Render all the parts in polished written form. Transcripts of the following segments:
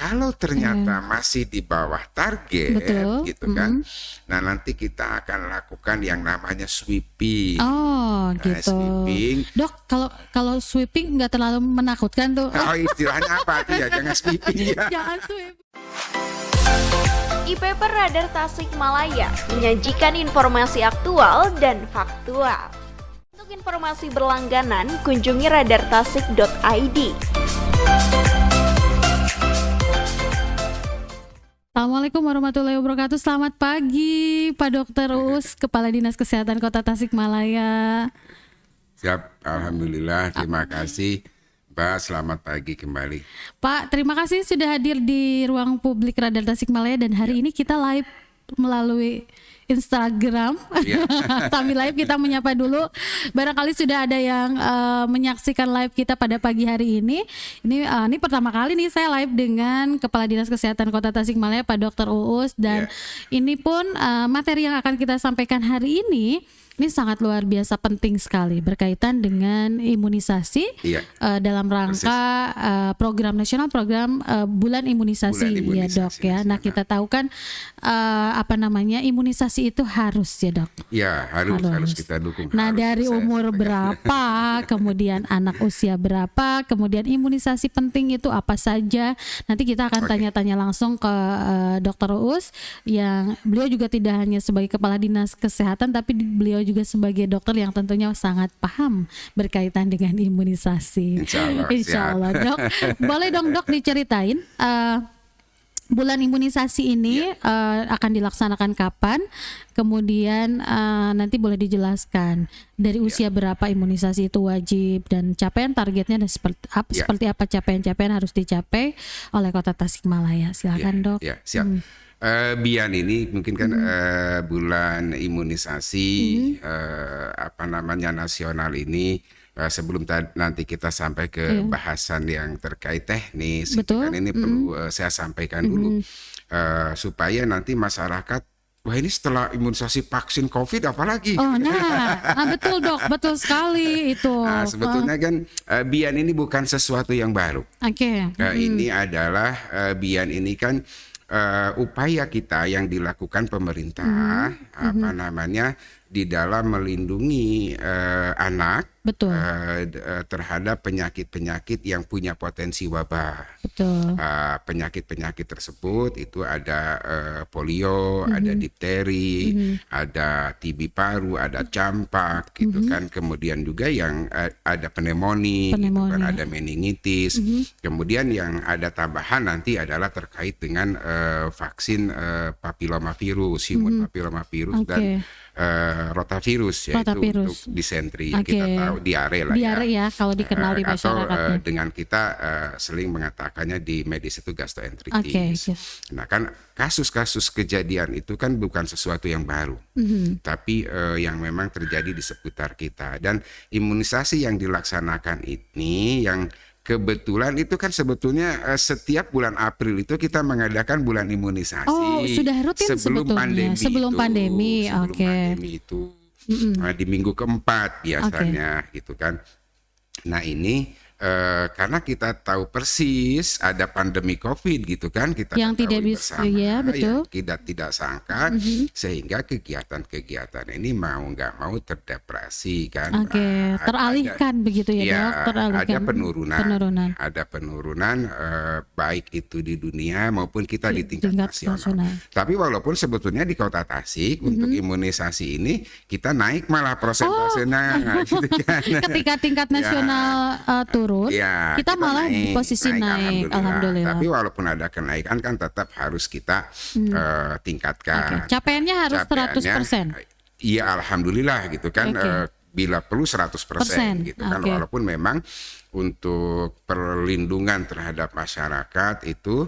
Kalau ternyata masih di bawah target, Betul. gitu kan, nah nanti kita akan lakukan yang namanya sweeping. Oh, Nah, gitu. sweeping. Dok, kalau sweeping nggak terlalu menakutkan tuh. Oh, istilahnya apa tuh ya? Jangan sweeping ya. Jangan sweeping. IPP Radar Tasikmalaya menyajikan informasi aktual dan faktual. Untuk informasi berlangganan, kunjungi radartasik.id. Assalamualaikum warahmatullahi wabarakatuh. Selamat pagi Pak Dr. Uus, Kepala Dinas Kesehatan Kota Tasikmalaya. Siap, alhamdulillah. Terima kasih, Mbak. Selamat pagi kembali. Pak, terima kasih sudah hadir di ruang publik Radar Tasikmalaya dan hari ini kita live melalui Instagram. Sambil live kita menyapa dulu. Barangkali sudah ada yang menyaksikan live kita pada pagi hari ini. Ini pertama kali nih saya live dengan Kepala Dinas Kesehatan Kota Tasikmalaya Pak Dr. Uus dan ini pun materi yang akan kita sampaikan hari ini sangat luar biasa penting sekali berkaitan dengan imunisasi dalam rangka program nasional, program bulan imunisasi, ya Dok ya. Nah kita tahu kan imunisasi itu harus ya Dok. Ya harus kita dukung. Nah dari umur berapa, kemudian anak usia berapa, kemudian imunisasi penting itu apa saja. Nanti kita akan tanya-tanya langsung ke Dr. Uus yang beliau juga tidak hanya sebagai Kepala Dinas Kesehatan tapi beliau juga sebagai dokter yang tentunya sangat paham berkaitan dengan imunisasi. Insya Allah Dok. Boleh dong Dok diceritain bulan imunisasi ini akan dilaksanakan kapan? Kemudian nanti boleh dijelaskan dari usia berapa imunisasi itu wajib dan capaian targetnya dan seperti apa capaian-capaian harus dicapai oleh Kota Tasikmalaya. Silakan Dok. Ya, siap. Bian ini mungkin kan bulan imunisasi nasional ini sebelum nanti kita sampai ke bahasan yang terkait teknis, kan ini perlu saya sampaikan dulu supaya nanti masyarakat wah ini setelah imunisasi vaksin COVID apalagi? Oh betul Dok, betul sekali itu. Nah, sebetulnya kan Bian ini bukan sesuatu yang baru. Ini adalah Bian ini kan upaya kita yang dilakukan pemerintah di dalam melindungi anak terhadap penyakit-penyakit yang punya potensi wabah. Penyakit-penyakit tersebut itu ada polio, ada difteri, ada TB paru, ada campak, gitu kan. Kemudian juga yang ada pneumonia, gitu kan, ada meningitis. Kemudian yang ada tambahan nanti adalah terkait dengan vaksin papilomavirus, human papilomavirus dan rotavirus, yaitu untuk disentri yang kita tahu diare lah ya kalau dikenal di masyarakat. Dengan kita sering mengatakannya di medis itu gastroenteritis. Nah kan kasus-kasus kejadian itu kan bukan sesuatu yang baru, tapi yang memang terjadi di seputar kita dan imunisasi yang dilaksanakan ini yang kebetulan itu kan sebetulnya setiap bulan April itu kita mengadakan bulan imunisasi. Oh, sudah rutin sebelum pandemi. Sebelum pandemi itu. Di minggu keempat biasanya gitu kan. Nah ini karena kita tahu persis ada pandemi COVID gitu kan, kita yang tidak bisa betul. Yang tidak sangka sehingga kegiatan-kegiatan ini mau nggak mau terdepresi kan. Teralihkan begitu ya Dok, ada penurunan baik itu di dunia maupun kita di tingkat nasional. Tapi walaupun sebetulnya di Kota Tasik untuk imunisasi ini kita naik malah prosentasenya gitu kan. Ketika tingkat nasional turun kita malah di posisi naik, alhamdulillah. Tapi walaupun ada kenaikan kan tetap harus kita tingkatkan. Capaiannya harus 100%. Iya, alhamdulillah gitu kan. Bila perlu 100% gitu kan. Walaupun memang untuk perlindungan terhadap masyarakat itu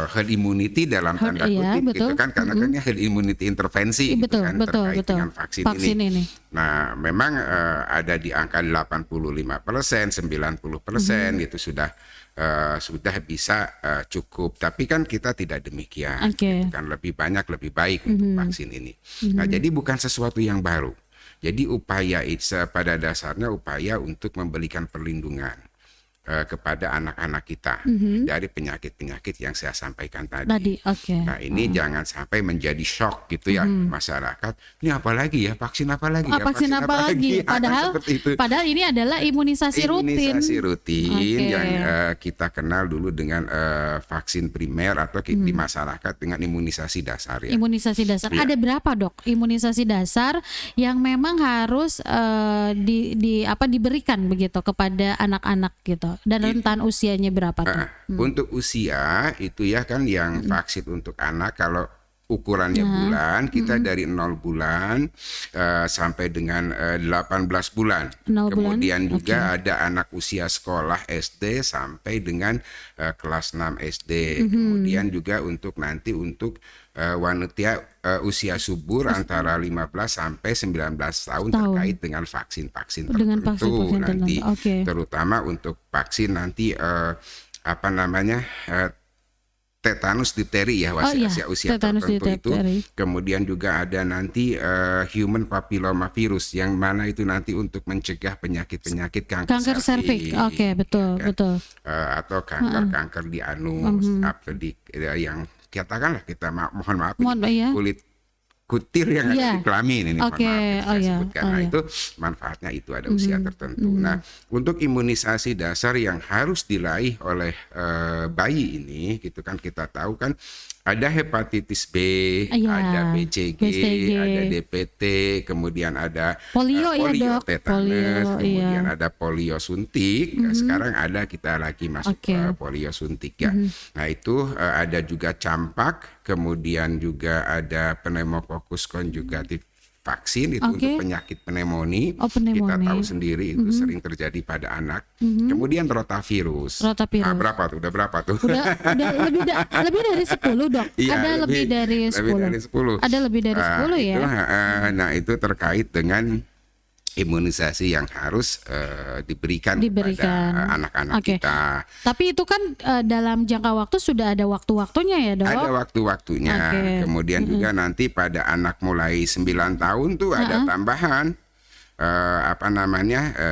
herd immunity dalam tanda kutip gitu kan, karena kan herd immunity intervensi gitu kan terkait dengan vaksin ini. Nah memang ada di angka 85%, 90% gitu sudah bisa cukup, tapi kan kita tidak demikian gitu kan, lebih banyak lebih baik untuk vaksin ini. Nah jadi bukan sesuatu yang baru, jadi upaya pada dasarnya upaya untuk memberikan perlindungan kepada anak-anak kita dari penyakit-penyakit yang saya sampaikan tadi. Nah ini jangan sampai menjadi shock gitu ya masyarakat. Ini apa lagi ya, vaksin apa lagi ya, vaksin apa lagi? Padahal ini adalah imunisasi rutin yang kita kenal dulu dengan vaksin primer atau di masyarakat dengan imunisasi dasar ya. Imunisasi dasar. Ada berapa dok imunisasi dasar yang memang harus diberikan begitu kepada anak-anak gitu, dan rentan usianya berapa tuh? Untuk usia itu ya kan yang vaksin untuk anak kalau ukurannya bulan, kita dari 0 bulan sampai dengan 18 bulan. Kemudian juga ada anak usia sekolah SD sampai dengan kelas 6 SD. Kemudian juga untuk nanti untuk wanita usia subur antara 15 sampai 19 tahun terkait dengan vaksin-vaksin tertentu nanti. Terutama untuk vaksin nanti tetanus difteri ya usia tertentu itu. Kemudian juga ada nanti human papilloma virus yang mana itu nanti untuk mencegah penyakit-penyakit kanker serviks. Betul. Atau kanker di anus atau di yang katakanlah kita mohon maaf kulit kutir yang ada di kelamin ini sebutkan. Nah, itu manfaatnya itu ada usia tertentu. Nah, untuk imunisasi dasar yang harus diraih oleh bayi ini gitu kan, kita tahu kan ada hepatitis B, ada BCG, ada DPT, kemudian ada polio tetanus, kemudian ada polio suntik. Sekarang ada kita lagi masuk polio suntik ya. Nah, itu ada juga campak, kemudian juga ada pneumococcus conjugatif vaksin itu untuk penyakit pneumonia. Kita tahu sendiri itu sering terjadi pada anak. Kemudian rotavirus. Nah, berapa tuh? Udah berapa tuh? Udah lebih dari 10 dok. Ada lebih dari 10. Ada lebih dari 10 ya. Nah itu terkait dengan imunisasi yang harus diberikan kepada anak-anak kita. Tapi itu kan dalam jangka waktu sudah ada waktu-waktunya ya dok? Ada waktu-waktunya. Kemudian juga nanti pada anak mulai 9 tahun tuh ada tambahan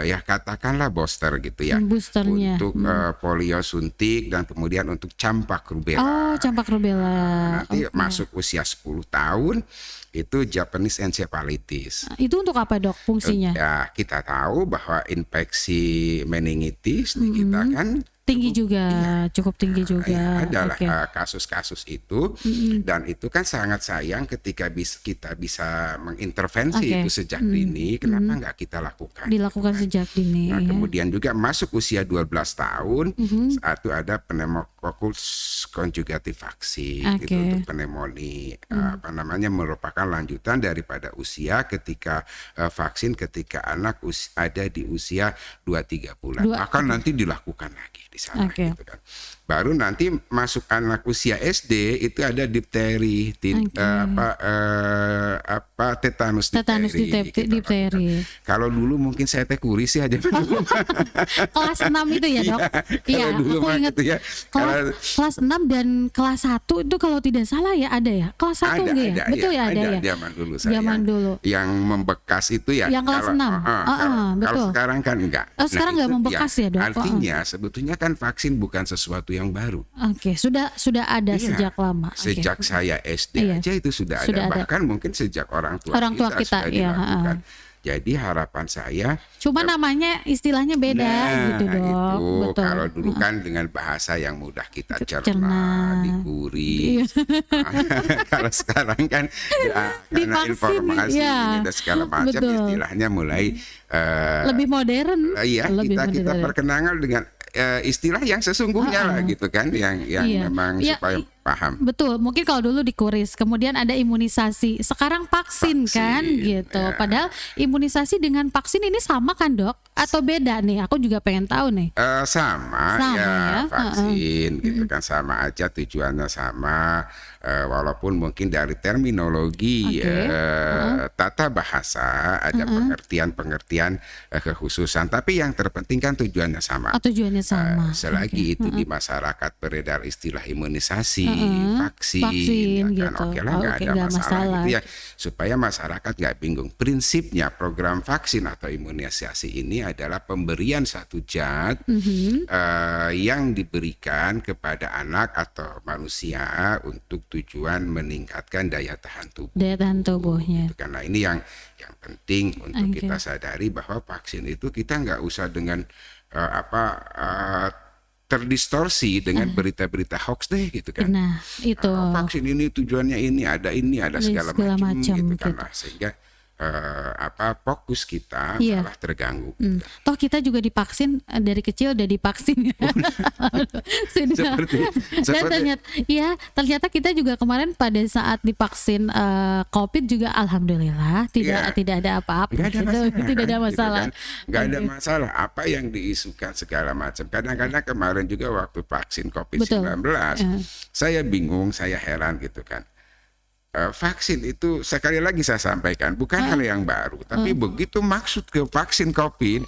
ya katakanlah booster gitu ya. Boosternya. Untuk polio suntik dan kemudian untuk campak rubella. Campak rubella. Nanti masuk usia 10 tahun itu Japanese encephalitis. Itu untuk apa dok fungsinya? Ya kita tahu bahwa infeksi meningitis di kita kan cukup tinggi juga. Adalah kasus-kasus itu dan itu kan sangat sayang ketika kita bisa mengintervensi itu sejak dini. Kenapa nggak kita lakukan? Dilakukan sejak dini. Nah, kemudian juga masuk usia 12 tahun saat itu ada pneumococcus conjugative vaksin itu untuk pneumonia merupakan lanjutan daripada usia ketika vaksin ketika anak ada di usia 2-3 bulan. Bahkan nanti dilakukan lagi di sana gitu kan. Baru nanti masuk anak usia SD itu ada difteri, tetanus difteri. Kalau dulu mungkin saya kuris sih aja. Kelas 6 itu ya dok? Iya, aku ingat itu ya. Kelas 6 dan kelas 1 itu kalau tidak salah ya ada ya? Kelas 1 enggak ya? Betul ya ada ya? Zaman dulu. Yang membekas itu ya. Yang kelas 6? Betul. Kalau sekarang kan enggak. Sekarang enggak membekas ya dok? Artinya sebetulnya kan vaksin bukan sesuatu yang baru. Sudah ada sejak lama. Sejak saya SD aja itu sudah ada. Bahkan mungkin sejak orang tua kita sudah dilakukan. Jadi harapan saya cuma namanya istilahnya beda gitu dok. Betul. Kalau dulu kan dengan bahasa yang mudah kita cerna, dikuris. Kalau sekarang kan karena informasi dan segala macam istilahnya mulai lebih modern. Kita perkenalkan dengan istilah yang sesungguhnya lah gitu kan, yang memang supaya paham. Betul, mungkin kalau dulu dikuris, kemudian ada imunisasi, sekarang vaksin kan gitu. Padahal imunisasi dengan vaksin ini sama kan dok? Atau beda nih? Aku juga pengen tahu nih. Sama ya. Vaksin gitu kan sama aja, tujuannya sama. Walaupun mungkin dari terminologi tata bahasa ada pengertian kekhususan, tapi yang terpenting kan tujuannya sama. Tujuannya sama. Selagi itu di masyarakat beredar istilah imunisasi vaksin ya kan? gitu. Oke lah, nggak ada nggak masalah gitu ya, supaya masyarakat nggak bingung. Prinsipnya program vaksin atau imunisasi ini adalah pemberian satu zat yang diberikan kepada anak atau manusia untuk tujuan meningkatkan daya tahan tubuh. Daya tahan tubuhnya. Gitu. Karena ini yang penting untuk kita sadari bahwa vaksin itu kita nggak usah dengan terdistorsi dengan berita-berita hoax deh gitu kan. Nah, itu. Vaksin ini tujuannya ini ada segala macam gitu kan. Nah, sehingga fokus kita malah terganggu. Toh kita juga divaksin dari kecil udah divaksin. Dan ternyata kita juga kemarin pada saat divaksin COVID juga alhamdulillah tidak ada apa-apa. Tidak ada masalah. Nggak ada masalah. Apa yang diisukan segala macam. Kadang-kadang kemarin juga waktu vaksin COVID-19, saya bingung, saya heran gitu kan. Vaksin itu sekali lagi saya sampaikan bukan hal yang baru, tapi begitu maksud ke vaksin COVID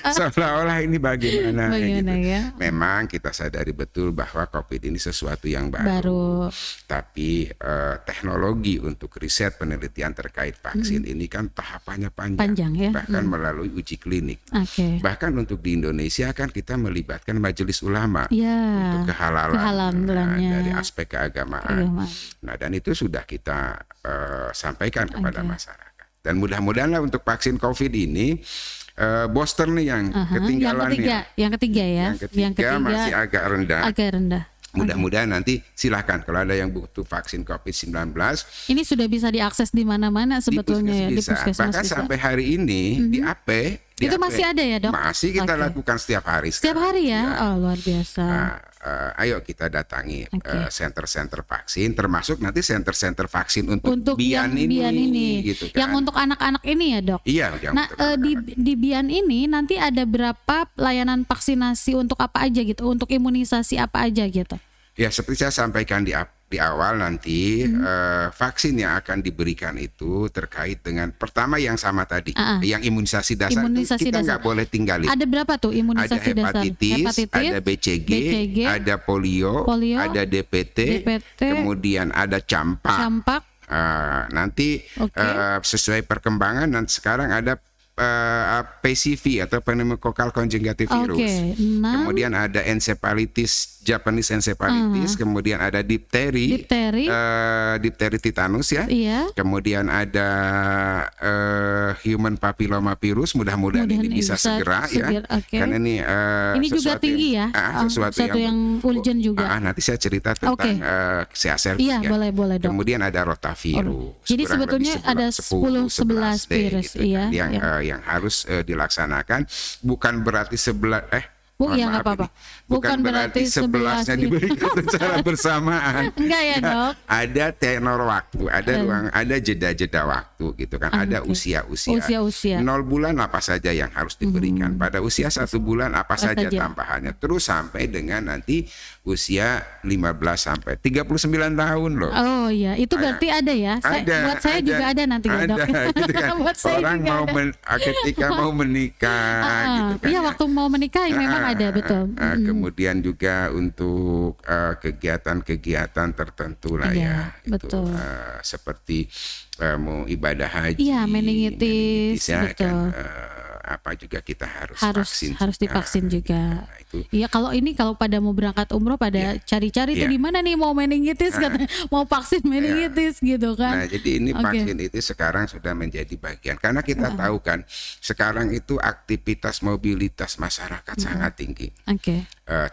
seolah-olah ini bagaimana gitu. Ya? Memang kita sadari betul bahwa COVID ini sesuatu yang baru. Tapi teknologi untuk riset penelitian terkait vaksin ini kan tahapannya panjang ya? Bahkan melalui uji klinik. Bahkan untuk di Indonesia kan kita melibatkan majelis ulama untuk kehalalannya dari aspek keagamaan. Nah, dan itu sudah kita sampaikan kepada masyarakat. Dan mudah-mudahan untuk vaksin COVID ini booster nih yang ketinggalannya. Yang ketiga masih agak rendah. Mudah-mudahan nanti silahkan kalau ada yang butuh vaksin COVID-19. Ini sudah bisa diakses di mana-mana sebetulnya di puskesmas. Bahkan sampai hari ini di AP. Itu masih ada ya, Dok? Masih kita lakukan setiap hari. Setiap hari ya? Oh, luar biasa. Ayo kita datangi center-center vaksin, termasuk nanti center-center vaksin untuk Bian ini gitu kan. Yang untuk anak-anak ini ya, Dok? Iya. Di Bian ini nanti ada berapa layanan vaksinasi untuk apa aja gitu? Untuk imunisasi apa aja gitu? Ya, seperti saya sampaikan di awal nanti vaksin yang akan diberikan itu terkait dengan pertama yang sama tadi, yang imunisasi dasar kita nggak boleh tinggalin. Ada berapa tuh imunisasi dasar? Hepatitis, ada BCG, ada polio, ada DPT, kemudian ada campak. Nanti sesuai perkembangan, dan sekarang ada PCV atau pneumococcal conjugative virus. Kemudian ada encephalitis, Japanese encephalitis, kemudian ada difteri tetanus ya. Kemudian ada human papilloma virus, mudahan ini bisa segera ya. Karena ini juga tinggi ya. Sesuatu yang urgent juga. Nanti saya cerita tentang CSR. Iya, boleh Dok. Kemudian ada rotavirus. Jadi sebetulnya ada 10-11 virus yang harus dilaksanakan, bukan berarti bukan berarti 11-nya diberikan secara bersamaan. Enggak ya, Dok? Ada tenor waktu, ada ada jeda-jeda waktu gitu kan. Ada usia-usia. 0 bulan apa saja yang harus diberikan. Pada usia 1 bulan apa saja tambahannya. Terus sampai dengan nanti usia 15 sampai 39 tahun loh. Oh iya, itu berarti ada ya. Buat saya juga ada nanti ya, Dok. Gitu kan. Orang mau ketika mau menikah gitu kan. Iya, waktu mau menikah memang ada, betul. Kemudian juga untuk kegiatan-kegiatan tertentu lah ya. Betul. Seperti mau ibadah haji. Iya, meningitis ya, betul. Apa juga kita harus divaksin juga. Iya, kalau pada mau berangkat umroh pada cari-cari tuh di mana nih mau meningitis, mau vaksin meningitis gitu kan. Nah, jadi ini vaksin itu sekarang sudah menjadi bagian, karena kita tahu kan sekarang itu aktivitas mobilitas masyarakat sangat tinggi.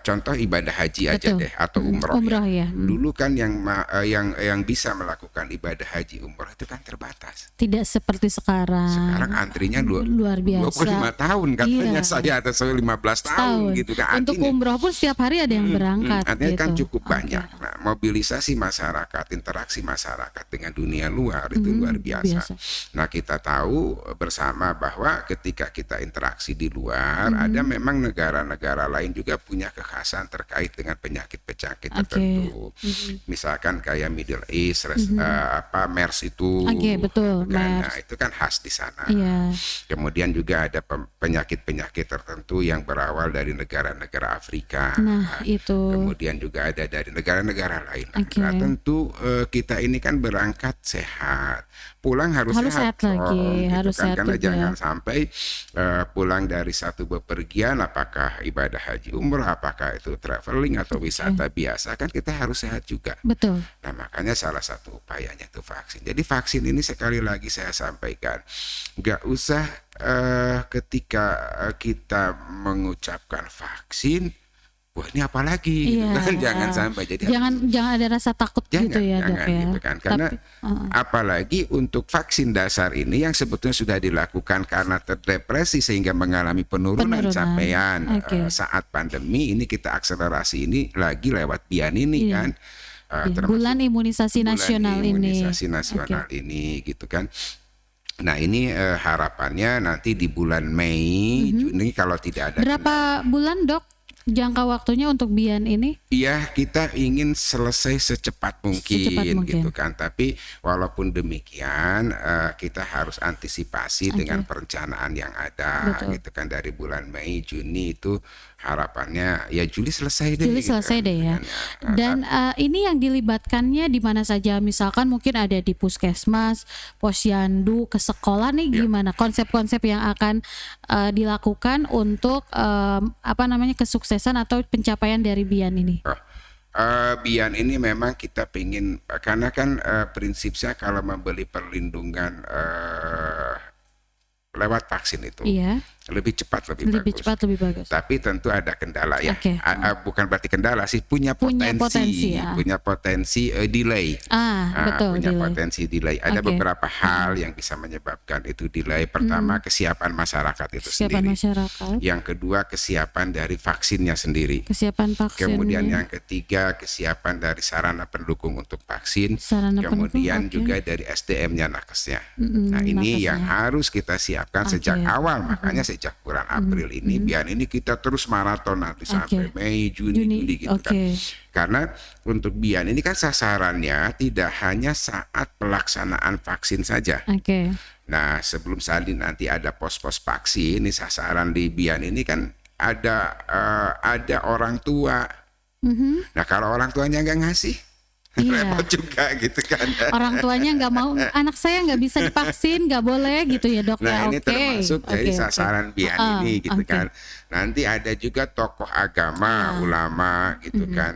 Contoh ibadah haji aja deh, atau umroh ya. Dulu kan yang bisa melakukan ibadah haji umroh itu kan terbatas. Tidak seperti sekarang. Sekarang antrinya luar biasa. 25 tahun katanya saya atau 15 tahun gitu kan. Untuk umroh pun setiap hari ada yang berangkat. Artinya gitu. kan cukup banyak. Nah, mobilisasi masyarakat, interaksi masyarakat dengan dunia luar itu luar biasa. Nah, kita tahu bersama bahwa ketika kita interaksi di luar, ada memang negara-negara lain juga punya kekhasan terkait dengan penyakit-penyakit tertentu. Misalkan kayak Middle East, MERS itu, betul, kan, nah, itu kan khas di sana. Kemudian juga ada penyakit-penyakit tertentu yang berawal dari negara-negara Afrika. Nah, itu. Kemudian juga ada dari negara-negara lain. Nah, tentu kita ini kan berangkat sehat, pulang harus sehat lagi, gitu harus kan? sehat Karena juga. jangan sampai pulang dari satu bepergian, apakah ibadah haji umrah, apakah itu traveling atau wisata biasa, kan kita harus sehat juga. Betul. Nah, makanya salah satu upayanya itu vaksin. Jadi vaksin ini sekali lagi saya sampaikan, nggak usah ketika kita mengucapkan vaksin, wah ini apa lagi? Gitu kan? Jangan sampai jadi jangan ada rasa takut gitu ya, Dok ya. Gitu kan. Karena apalagi untuk vaksin dasar ini yang sebetulnya sudah dilakukan karena terdepresi sehingga mengalami penurunan capaian saat pandemi, ini kita akselerasi ini lagi lewat BIAN ini kan. Bulan imunisasi nasional ini gitu kan. Nah, ini harapannya nanti di bulan Mei, Juni kalau tidak ada. Berapa bulan, Dok, jangka waktunya untuk BIAN ini? Iya, kita ingin selesai secepat mungkin gitu kan. Tapi walaupun demikian kita harus antisipasi dengan perencanaan yang ada gitu kan. Dari bulan Mei, Juni itu harapannya ya Juli selesai deh. Juli selesai deh ya. Dan ini yang dilibatkannya di mana saja? Misalkan mungkin ada di puskesmas, posyandu, ke sekolah nih gimana? Konsep-konsep yang akan dilakukan untuk kesuksesan atau pencapaian dari BIAN ini? BIAN ini memang kita pengen, karena kan prinsipnya kalau membeli perlindungan lewat vaksin itu lebih cepat lebih bagus. Tapi tentu ada kendala ya. Bukan berarti kendala sih, punya potensi delay. Punya potensi delay. Ada beberapa hal yang bisa menyebabkan itu delay. Pertama, kesiapan masyarakat itu sendiri. Yang kedua, kesiapan dari vaksinnya sendiri. Kemudian yang ketiga, kesiapan dari sarana pendukung untuk vaksin. Kemudian juga dari SDM-nya, nakesnya. Nah, ini yang harus kita siapkan sejak awal. Makanya sejak bulan April ini BIAN ini kita terus maraton nanti sampai Mei, Juni gitu kan. Karena untuk BIAN ini kan sasarannya tidak hanya saat pelaksanaan vaksin saja. Nah, sebelum salin nanti ada pos-pos vaksin, ini sasaran di BIAN ini kan ada orang tua. Nah, kalau orang tuanya nggak ngasih, repot juga gitu kan. Orang tuanya nggak mau, anak saya nggak bisa divaksin, nggak boleh gitu ya, Dok. Nah, ini termasuk dari sasaran BIAN ini gitu kan. Nanti ada juga tokoh agama, ulama gitu kan,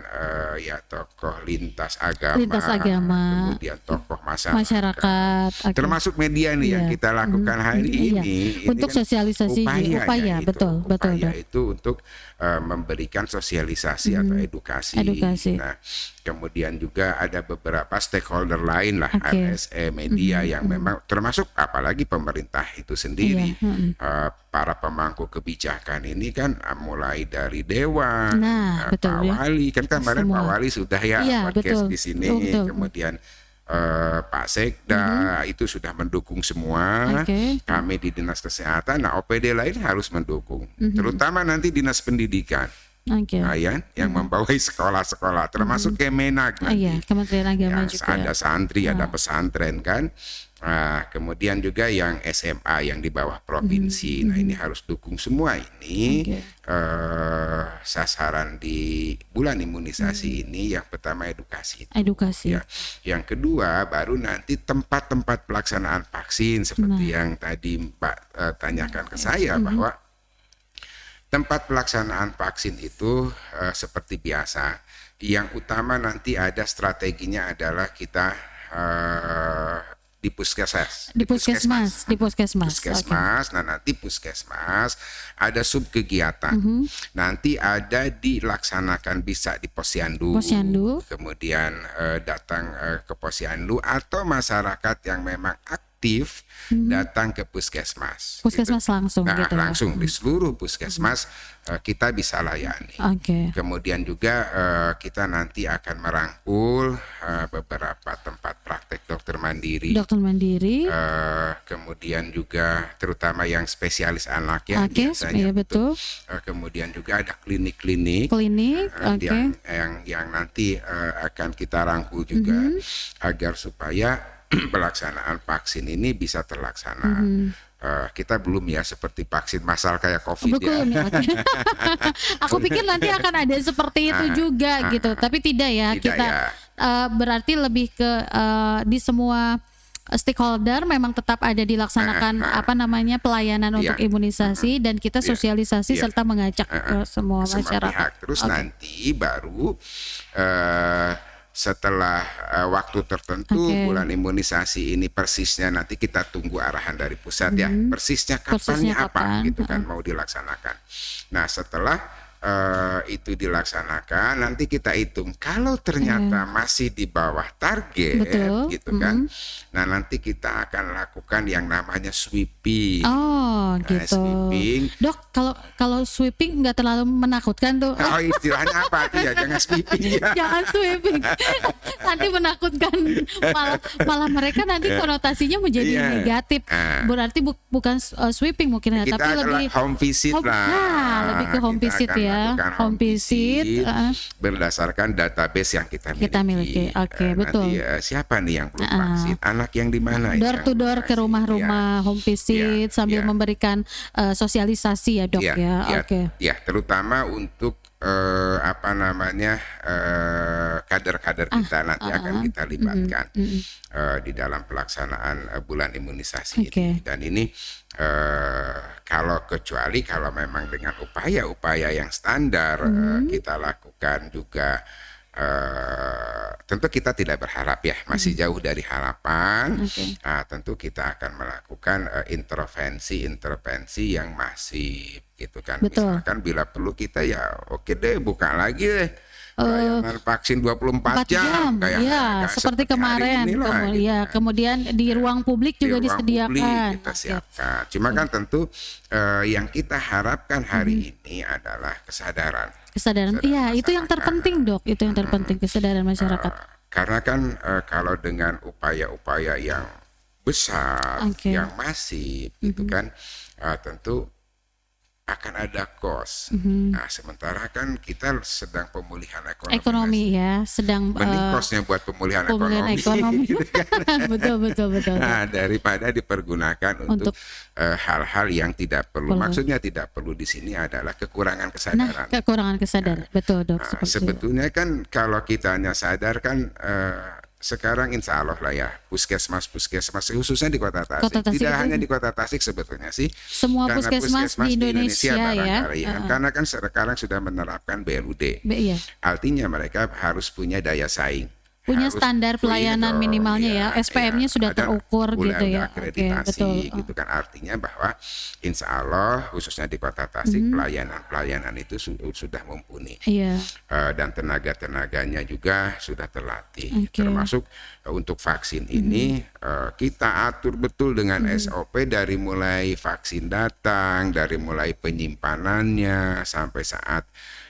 ya tokoh lintas agama, kemudian tokoh masyarakat. Termasuk media nih yang kita lakukan hari ini untuk kan sosialisasi upaya itu untuk memberikan sosialisasi atau edukasi. Nah, kemudian juga ada beberapa stakeholder lain lah, LSE, media yang memang termasuk apalagi pemerintah itu sendiri, para pemangku kebijakan ini kan mulai dari Dewan, Pak Wali kan kemarin Pak Wali sudah podcast di sini, kemudian Pak Sekda itu sudah mendukung semua. Kami di Dinas Kesehatan, nah OPD lain harus mendukung, terutama nanti Dinas Pendidikan. Yang membawai sekolah-sekolah, termasuk Kemenak nanti. Kementerian Agama juga. Ada santri, ada pesantren kan. Kemudian juga yang SMA yang di bawah provinsi. Nah, ini harus dukung semua ini. Sasaran di bulan imunisasi ini yang pertama edukasi. Ya. Yang kedua baru nanti tempat-tempat pelaksanaan vaksin seperti yang tadi Mbak tanyakan ke saya bahwa tempat pelaksanaan vaksin itu seperti biasa. Yang utama nanti ada strateginya adalah kita di puskesmas. Nah, nanti puskesmas ada sub kegiatan. Nanti ada dilaksanakan bisa di posyandu. Kemudian datang ke posyandu atau masyarakat yang memang aktif aktif datang ke puskesmas. Puskesmas gitu. langsung Nah, gitu. langsung di seluruh puskesmas kita bisa layani. Kemudian juga kita nanti akan merangkul beberapa tempat praktek dokter mandiri. Kemudian juga terutama yang spesialis anak ya biasanya. Iya, betul. Kemudian juga ada klinik-klinik yang nanti akan kita rangkul juga agar supaya pelaksanaan vaksin ini bisa terlaksana. Kita belum ya seperti vaksin massal kayak COVID belum, ya. Aku pikir nanti akan ada seperti itu juga gitu, tapi tidak ya. Tidak kita ya. Berarti lebih ke di semua stakeholder memang tetap ada dilaksanakan pelayanan untuk imunisasi dan kita sosialisasi serta mengajak ke semua masyarakat. Pihak. Terus nanti baru setelah waktu tertentu bulan imunisasi ini persisnya nanti kita tunggu arahan dari pusat ya, persisnya kapannya apa gitu kan mau dilaksanakan. Nah setelah itu dilaksanakan nanti kita hitung kalau ternyata masih di bawah target gitu kan. Nah nanti kita akan lakukan yang namanya sweeping. Gitu. Sweeping. Dok, kalau sweeping nggak terlalu menakutkan tuh. Istilahnya apa tuh ya, jangan sweeping ya. Jangan sweeping. Nanti menakutkan, malah mereka nanti konotasinya menjadi negatif. Berarti bukan sweeping mungkin ya, kita tapi lebih home visit lah. Lebih ke home visit ya. Home visit berdasarkan database yang kita miliki. Betul. Nanti siapa nih yang belum vaksin? Anak yang di mana? Door to door ke rumah-rumah, home visit sambil memberikan sosialisasi ya dok ya. Ya, terutama untuk kader-kader kita nanti akan kita libatkan di dalam pelaksanaan bulan imunisasi ini. Dan ini kalau memang dengan upaya-upaya yang standar kita lakukan juga. Tentu kita tidak berharap ya, masih jauh dari harapan. Tentu kita akan melakukan intervensi yang masif gitu kan. Misalkan bila perlu kita ya oke deh buka lagi deh layanan vaksin 24 jam kayak seperti kemarin. Kemudian di ruang publik juga disediakan. Kita siapkan. Cuma kan tentu yang kita harapkan hari ini adalah kesadaran. Iya, itu yang terpenting dok, itu yang terpenting, kesadaran masyarakat. Karena kan kalau dengan upaya-upaya yang besar, yang masif, gitu kan, tentu akan ada cost. Nah, sementara kan kita sedang pemulihan ekonomi. Sedang mending costnya buat pemulihan ekonomi. Gitu kan. Betul. Nah, daripada dipergunakan untuk hal-hal yang tidak perlu. Maksudnya tidak perlu di sini adalah kekurangan kesadaran. Kekurangan kesadaran, betul dok. Sebetulnya kan kalau kita hanya sadar kan. Sekarang insya Allah lah ya puskesmas khususnya di Kota Tasik, tidak hanya di Kota Tasik sebetulnya sih, semua puskesmas di Indonesia ya. Karena kan sekarang sudah menerapkan BLUD, artinya mereka harus punya daya saing, punya standar pelayanan minimalnya ya, SPM-nya sudah terukur gitu ya. Akreditasi gitu kan, artinya bahwa insya Allah khususnya di Kota Tasik pelayanan itu sudah mumpuni. Dan tenaga-tenaganya juga sudah terlatih, termasuk untuk vaksin ini kita atur betul dengan SOP dari mulai vaksin datang, dari mulai penyimpanannya sampai saat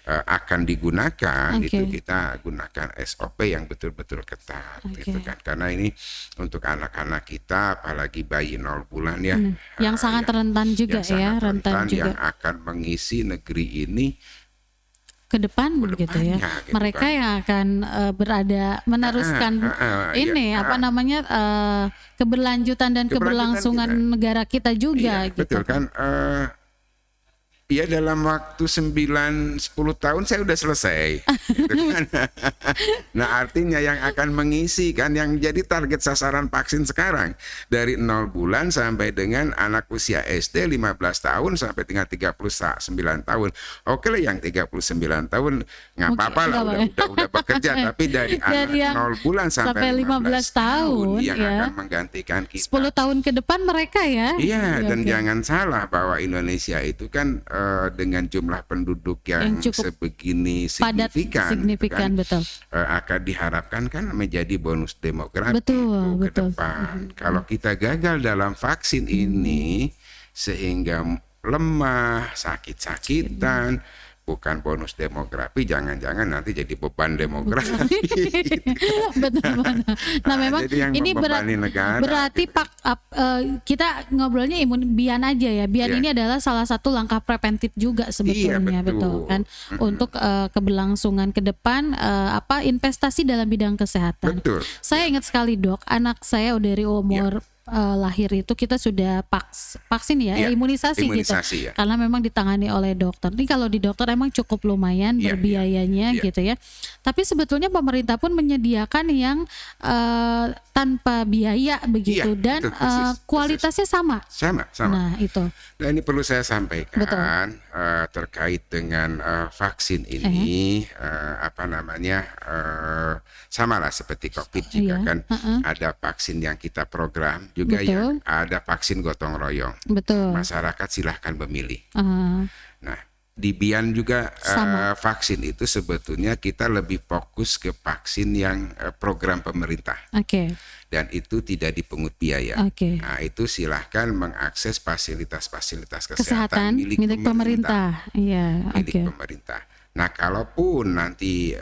akan digunakan itu kita gunakan SOP yang betul-betul ketat gitu kan, karena ini untuk anak-anak kita apalagi bayi 0 bulan ya yang sangat rentan juga rentan yang akan mengisi negeri ini ke depan gitu ya, gitu mereka kan. Yang akan meneruskan keberlanjutan dan keberlangsungan negara kita juga gitu. Betul kan. Ya dalam waktu 9-10 tahun saya udah selesai gitu kan. Nah artinya yang akan mengisi kan, yang jadi target sasaran vaksin sekarang dari 0 bulan sampai dengan anak usia SD 15 tahun sampai dengan 39 tahun. Oke lah yang 39 tahun nggak apa-apa lah udah bekerja, tapi dari anak 0 bulan sampai 15 tahun yang akan menggantikan kita 10 tahun ke depan mereka ya. Iya, dan jangan salah bahwa Indonesia itu kan dengan jumlah penduduk yang cukup sebegini padat, signifikan, betul. Akan diharapkan kan menjadi bonus demografi Betul, ke depan. Kalau kita gagal dalam vaksin ini sehingga lemah, sakit-sakitan, bukan bonus demografi, jangan-jangan nanti jadi beban demografi. Betul. Nah, memang ini berarti kita ngobrolnya Bian aja ya. Bian ini adalah salah satu langkah preventif juga sebetulnya, betul kan, untuk keberlangsungan ke depan investasi dalam bidang kesehatan. Betul. Saya ingat sekali, Dok, anak saya dari umur lahir itu kita sudah vaksin imunisasi gitu, ya. karena memang ditangani oleh dokter. Ini kalau di dokter emang cukup lumayan berbiayanya gitu ya. Tapi sebetulnya pemerintah pun menyediakan yang tanpa biaya begitu, dan kualitasnya sama. Nah itu. Nah ini perlu saya sampaikan terkait dengan vaksin ini, sama lah seperti COVID juga kan, ada vaksin yang kita program juga, yang ada vaksin gotong royong. Betul. Masyarakat silahkan memilih. Nah di Bian juga vaksin itu sebetulnya kita lebih fokus ke vaksin yang program pemerintah. Dan itu tidak dipungut biaya. Nah itu silahkan mengakses fasilitas-fasilitas kesehatan milik pemerintah. Milik pemerintah. Nah kalaupun nanti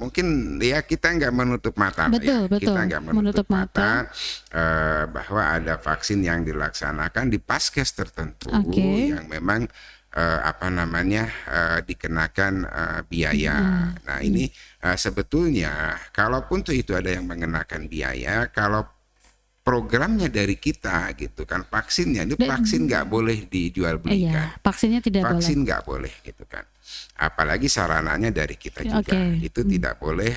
mungkin kita nggak menutup mata, kita nggak menutup mata bahwa ada vaksin yang dilaksanakan di paskes tertentu yang memang dikenakan biaya. Nah ini sebetulnya kalaupun itu ada yang mengenakan biaya, kalau programnya dari kita gitu kan, vaksinnya itu vaksin nggak boleh dijual belikan. Vaksinnya tidak boleh. Vaksin nggak boleh gitu kan. Apalagi sarananya dari kita juga, itu tidak boleh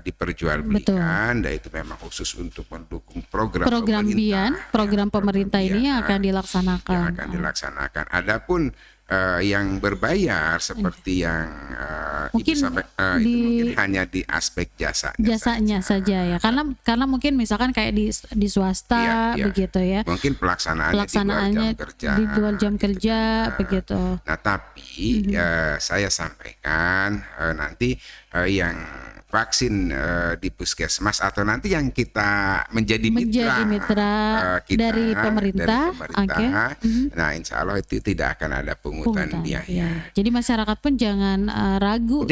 diperjualbelikan, dan itu memang khusus untuk mendukung program pemerintah. Program pemerintah ini yang akan dilaksanakan. Adapun yang berbayar seperti yang mungkin itu mungkin hanya di aspek jasanya saja ya, karena mungkin misalkan kayak di swasta begitu ya, mungkin pelaksanaannya di luar jam kerja begitu. Nah tapi saya sampaikan nanti yang vaksin di puskesmas atau nanti yang kita menjadi mitra kita, dari pemerintah. Nah insya Allah itu tidak akan ada pungutan biaya. Jadi masyarakat pun jangan ragu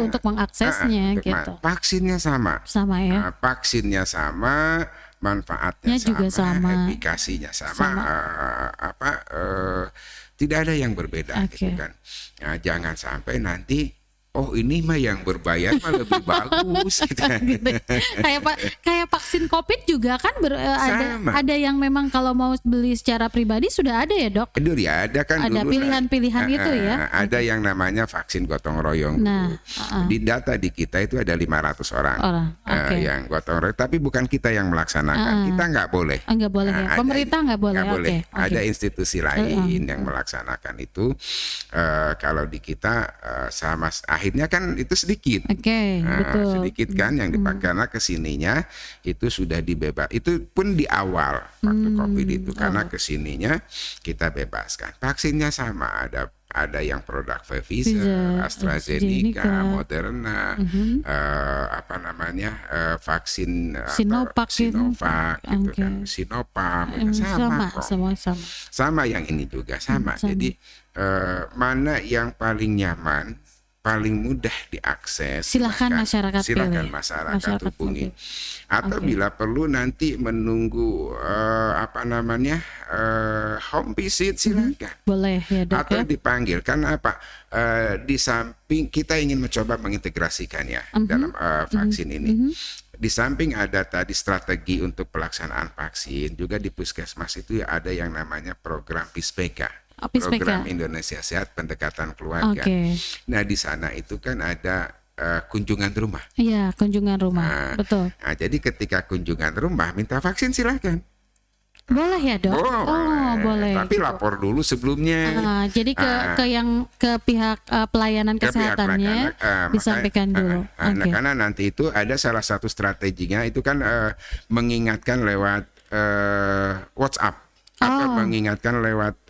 untuk mengaksesnya gitu. Vaksinnya sama ya. Vaksinnya sama, manfaatnya juga sama, efikasinya sama. Tidak ada yang berbeda gitu kan. Nah, jangan sampai nanti ini mah yang berbayar mah lebih bagus gitu. Kayak vaksin COVID juga kan ada yang memang kalau mau beli secara pribadi sudah ada ya, Dok? Ada kan, ada pilihan-pilihan itu ya. Ada yang namanya vaksin gotong royong. Di data di kita itu ada 500 orang. Yang gotong royong, tapi bukan kita yang melaksanakan. Kita nggak boleh. Nggak boleh ya. Pemerintah nggak boleh. Ada institusi lain yang melaksanakan itu. Kalau di kita sama akhirnya kan itu sedikit, betul. Sedikit kan yang dipakai, karena kesininya itu sudah dibebas. Itu pun di awal waktu COVID itu, karena kesininya kita bebaskan. Vaksinnya sama, ada yang produk Pfizer, AstraZeneca, Moderna, vaksin Sinovac gitu kan, Sinopharm, sama yang ini juga sama. Jadi mana yang paling nyaman, paling mudah diakses, silakan masyarakat hubungi. Atau bila perlu nanti menunggu home visit, silakan. Boleh ya, Dok. Atau dipanggil, karena di samping kita ingin mencoba mengintegrasikannya dalam vaksin ini. Di samping ada tadi strategi untuk pelaksanaan vaksin, juga di puskesmas itu ada yang namanya program PISPK. Program Indonesia Sehat Pendekatan Keluarga. Nah di sana itu kan ada kunjungan rumah. Iya, kunjungan rumah, betul. Nah, jadi ketika kunjungan rumah minta vaksin silahkan. Boleh ya, Dok? Boleh. Tapi lapor dulu sebelumnya. Jadi ke pihak pelayanan kesehatannya disampaikan dulu. Karena nanti itu ada salah satu strateginya itu kan mengingatkan lewat WhatsApp atau mengingatkan lewat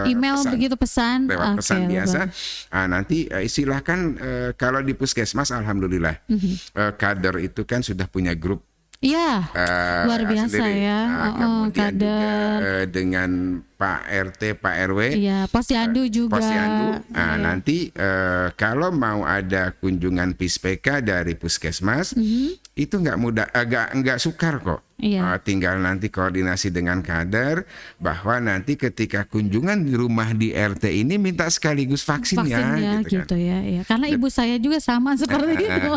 email pesan. begitu pesan. Lewat Oke, pesan biasa. betul. Nanti silahkan kalau di puskesmas alhamdulillah kader itu kan sudah punya grup. Iya, luar biasa sendiri. ya. Kemudian juga Kader. dengan Pak RT, Pak RW, Iya, Posyandu juga. Posyandu. Iya. Nanti kalau mau ada kunjungan PISPK dari puskesmas, itu nggak mudah, nggak sukar kok. Iya. Tinggal nanti koordinasi dengan kader bahwa nanti ketika kunjungan di rumah di RT ini minta sekaligus vaksinnya, gitu ya. Iya. Karena ibu saya juga sama seperti itu.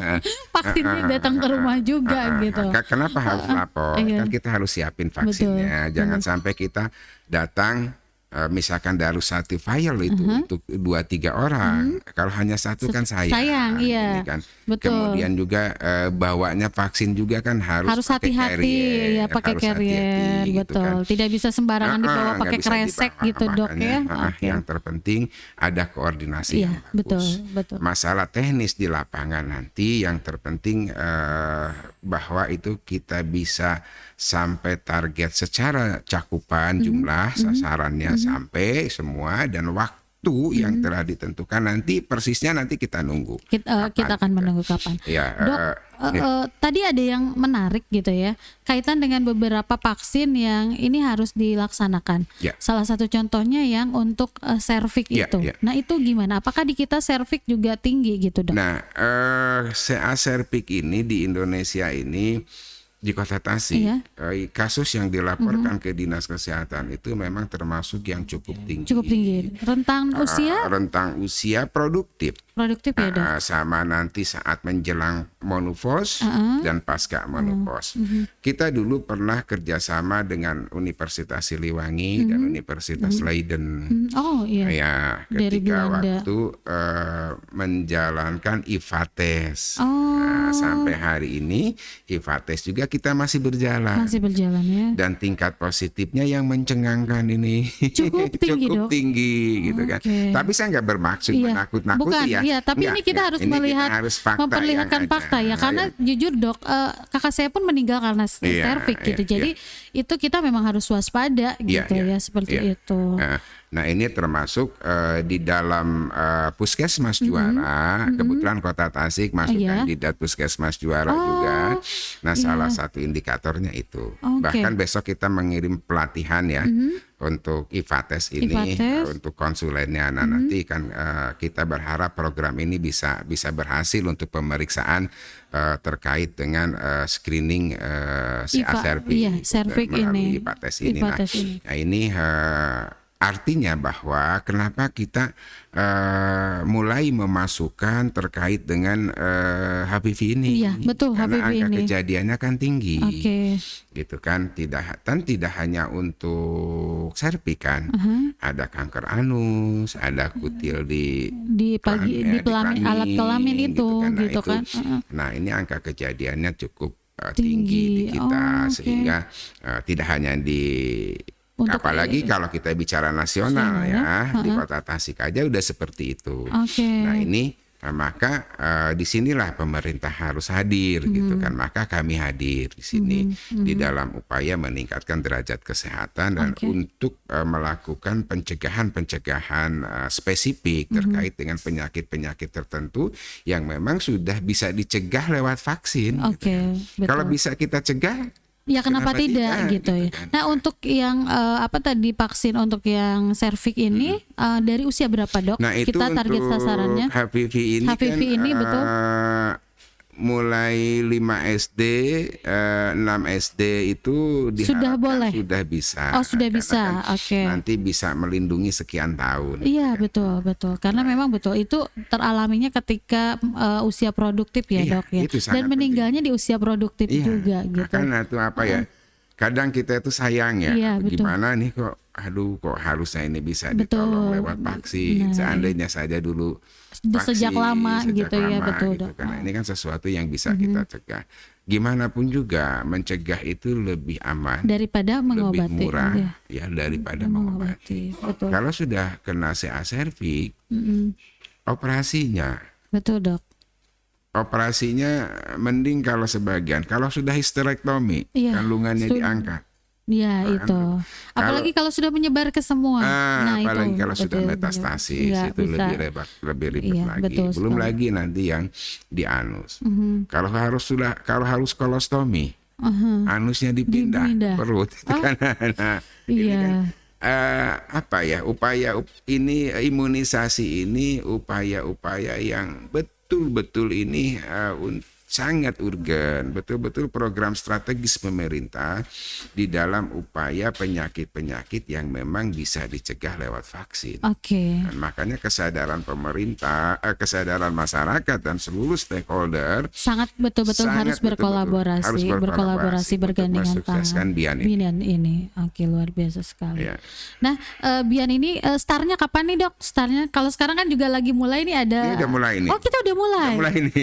Vaksinnya datang ke rumah juga gitu. Kenapa harus lapor? Iya. Kan kita harus siapin vaksinnya. Betul, Jangan sampai kita datang misalkan dari satu file itu untuk 2-3 orang. Kalau hanya satu kan sayang. Iya. Ini kan. Betul. Kemudian juga bawanya vaksin juga kan harus pakai hati-hati carrier, ya, pakai harus carrier. hati-hati, gitu Betul. kan. Tidak bisa sembarangan dibawa Nggak pakai bisa kresek dibawa. gitu, Dok Makanya, ya. Oke. Yang terpenting ada koordinasi Iya, yang bagus. betul. Masalah teknis di lapangan nanti yang terpenting bahwa itu kita bisa sampai target secara cakupan jumlah sasarannya sampai semua dan waktu yang telah ditentukan nanti persisnya nanti kita nunggu. Kita akan menunggu kapan. Ya, Dok, tadi ada yang menarik gitu ya, kaitan dengan beberapa vaksin yang ini harus dilaksanakan. Ya. Salah satu contohnya yang untuk serviks Ya, itu. ya. Nah itu gimana? Apakah di kita serviks juga tinggi gitu, Dok? Nah, CA Serpik ini di Indonesia ini di Kota Tasik, Iya. kasus yang dilaporkan ke Dinas Kesehatan itu memang termasuk yang cukup tinggi. Cukup tinggi. Rentang usia Rentang usia produktif. produktif ya, Dok? Sama nanti saat menjelang menopause dan pasca menopause. Kita dulu pernah kerjasama dengan Universitas Siliwangi dan Universitas Leiden. Oh iya. Ya, Dari ketika Belanda. waktu menjalankan IFATES. Oh. Sampai hari ini IFATES juga kita masih berjalan. Masih berjalan ya. Dan tingkat positifnya yang mencengangkan ini Cukup tinggi, cukup Dok. tinggi gitu kan. Oke. Tapi saya nggak bermaksud Iya. menakut-nakuti Bukan, ya. iya, tapi Nggak, ini kita nggak. harus Ini melihat, kita harus fakta memperlihatkan yang ada. fakta ya. Karena Iya. jujur, Dok, kakak saya pun meninggal karena Iya, serviks gitu. iya, Jadi itu kita memang harus waspada Iya, gitu iya, ya, seperti iya. itu. Nah ini termasuk di dalam Puskesmas Juara, kebetulan Kota Tasik masuk Iya. kandidat Puskesmas Juara juga. Nah salah satu indikatornya itu. Oke. Bahkan besok kita mengirim pelatihan ya untuk IFATES ini, IFATES. untuk konsulennya. Nah nanti kan kita berharap program ini bisa berhasil untuk pemeriksaan terkait dengan screening CA Serpik iya, serviks melalui ini. IFATES ini. IFATES ini. Nah ini artinya bahwa kenapa kita mulai memasukkan terkait dengan HPV ini. Iya, betul, Karena HPV angka ini. kejadiannya kan tinggi. Oke. Gitu kan, tidak hanya untuk serviks kan. Ada kanker anus, ada kutil di alat kelamin itu gitu kan. Nah, ini angka kejadiannya cukup tinggi di kita Oh, oke. sehingga tidak hanya di apalagi kalau kita bicara nasional ya, di Kota Tasik aja udah seperti itu. Oke. Nah ini maka disinilah pemerintah harus hadir gitu kan. Maka kami hadir di sini di dalam upaya meningkatkan derajat kesehatan dan untuk melakukan pencegahan spesifik terkait dengan penyakit-penyakit tertentu yang memang sudah bisa dicegah lewat vaksin. Oke, Gitu kan. Kalau betul. bisa kita cegah. Ya kenapa tidak gitu ya. kan. Nah untuk yang apa tadi vaksin untuk yang serviks ini dari usia berapa, Dok? Nah itu Kita target untuk sasarannya. HPV ini HPV kan ini betul. Mulai 5 SD, 6 SD itu diharapkan boleh? sudah bisa. Oh, sudah Karena bisa. kan Oke. Nanti bisa melindungi sekian tahun. Iya betul. Karena memang betul itu teralaminya ketika usia produktif ya, Iya, Dok ya. itu sangat Dan meninggalnya di usia produktif Iya, juga gitu. Karena itu apa ya? Kadang kita itu sayang ya. Iya, betul. Gimana nih kok harusnya ini bisa Betul. ditolong lewat vaksin. Nah, Seandainya saja dulu Sejak lama gitu ya, betul, gitu. Dok. Karena ini kan sesuatu yang bisa kita cegah. Gimana pun juga mencegah itu lebih aman, Daripada mengobati. lebih murah Iya. ya daripada mengobati. Betul. Kalau sudah kena CA cervix, operasinya Operasinya mending kalau sebagian. Kalau sudah histerektomi, Iya, kandungannya diangkat. Ya itu. Apalagi kalau sudah menyebar ke semua. Apalagi itu kalau sudah metastasis itu lebih ribet lagi. Betul Belum sekali. lagi nanti yang di anus. Kalau harus kolostomi, anusnya dipindah perut itu kan. Nah, ini kan upaya ini imunisasi ini upaya-upaya yang betul-betul ini sangat urgen, betul-betul program strategis pemerintah di dalam upaya penyakit-penyakit yang memang bisa dicegah lewat vaksin. Dan makanya kesadaran pemerintah, kesadaran masyarakat dan seluruh stakeholder sangat betul-betul harus berkolaborasi bergandengan tangan. Bian ini. Luar biasa sekali. Nah, Bian ini startnya kapan nih, Dok? Startnya kalau sekarang kan juga lagi mulai nih ada. Ini udah mulai nih. Oh, kita udah mulai.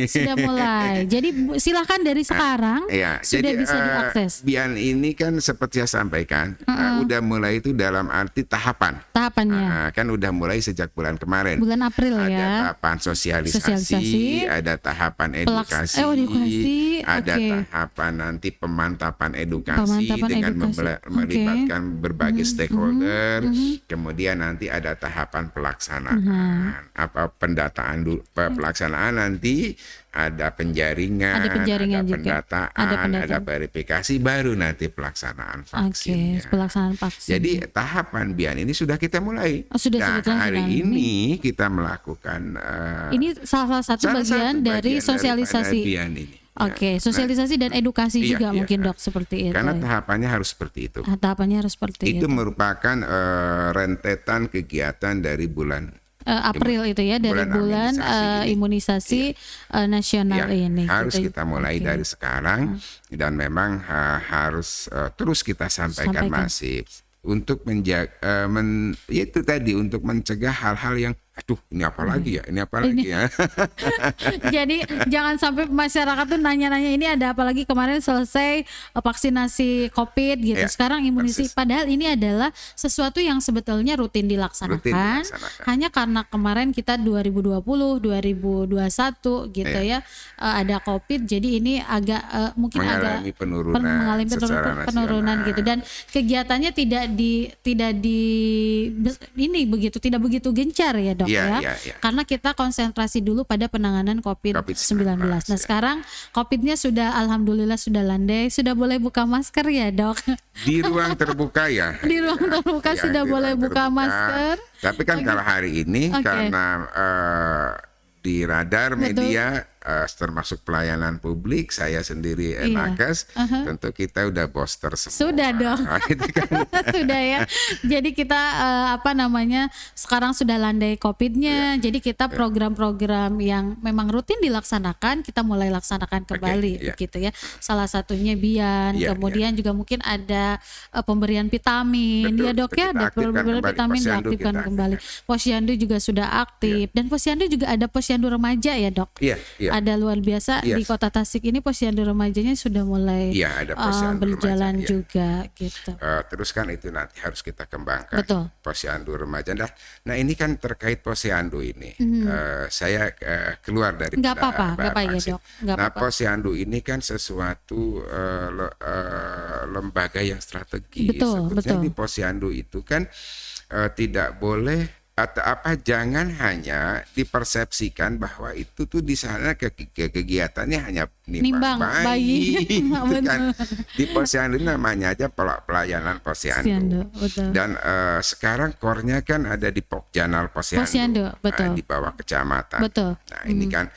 Sudah mulai. Jadi silakan dari sekarang sudah bisa diakses. Bian ini kan seperti saya sampaikan, udah mulai itu dalam arti tahapannya. Kan udah mulai sejak bulan kemarin. Bulan April ada tahapan sosialisasi, ada tahapan edukasi, ada tahapan nanti pemantapan edukasi dengan melibatkan berbagai stakeholder. Kemudian nanti ada tahapan pelaksanaan. Pendataan dulu, pelaksanaan nanti ada penjaringan, ada pendataan, ada verifikasi, baru nanti pelaksanaan vaksin. Pelaksanaan vaksin. Jadi tahapan Bian ini sudah kita mulai. Hari ini kita melakukan. Ini salah satu bagian dari sosialisasi. Bian ini. Sosialisasi dan edukasi juga mungkin, Dok, seperti itu. Karena tahapannya harus seperti itu. Tahapannya harus seperti itu. Itu merupakan rentetan kegiatan dari bulan April itu ya, dari bulan imunisasi nasional ini. Harus kita mulai dari sekarang dan memang harus terus kita sampaikan masif untuk menjaga, itu tadi untuk mencegah hal-hal yang ini apa lagi ya? Jadi jangan sampai masyarakat tuh nanya-nanya ini ada apa lagi, kemarin selesai vaksinasi COVID gitu. Sekarang imunisasi, padahal ini adalah sesuatu yang sebetulnya rutin dilaksanakan. Hanya karena kemarin kita 2020, 2021 gitu ya, ada COVID, jadi ini agak mungkin mengalami penurunan gitu, dan kegiatannya tidak begitu gencar ya, Dok. Karena kita konsentrasi dulu pada penanganan COVID-19. Nah, sekarang COVID-nya sudah alhamdulillah sudah landai, sudah boleh buka masker ya, Dok. Di ruang terbuka ya. Di ruang terbuka sudah boleh buka masker. Tapi kan kalau hari ini karena di radar media termasuk pelayanan publik, saya sendiri nakes, tentu kita udah booster semua. Sudah dong. Sudah ya. Jadi kita sekarang sudah landai COVID-nya. Jadi kita program-program yang memang rutin dilaksanakan, kita mulai laksanakan kembali gitu ya. Salah satunya Bian, kemudian juga mungkin ada pemberian vitamin. Ya, Dok, ya, ada pemberian vitamin diaktifkan kembali. Posyandu juga sudah aktif, dan Posyandu juga ada Posyandu remaja ya, Dok. Ada luar biasa di Kota Tasik ini posyandu remajanya sudah mulai berjalan juga gitu. Terus kan itu nanti harus kita kembangkan. Posyandu remaja. Nah, ini kan terkait posyandu ini. Saya keluar dari nggak apa-apa ya, Dok. Posyandu ini kan sesuatu lembaga yang strategis. Sebetulnya di posyandu itu kan tidak boleh jangan hanya dipersepsikan bahwa itu tuh di sana kegiatannya hanya nimbang bayi. Itu kan di posyandu namanya aja pelayanan posyandu. Dan sekarang core-nya kan ada di Pokjanal Posyandu. Di bawah kecamatan. Nah, ini kan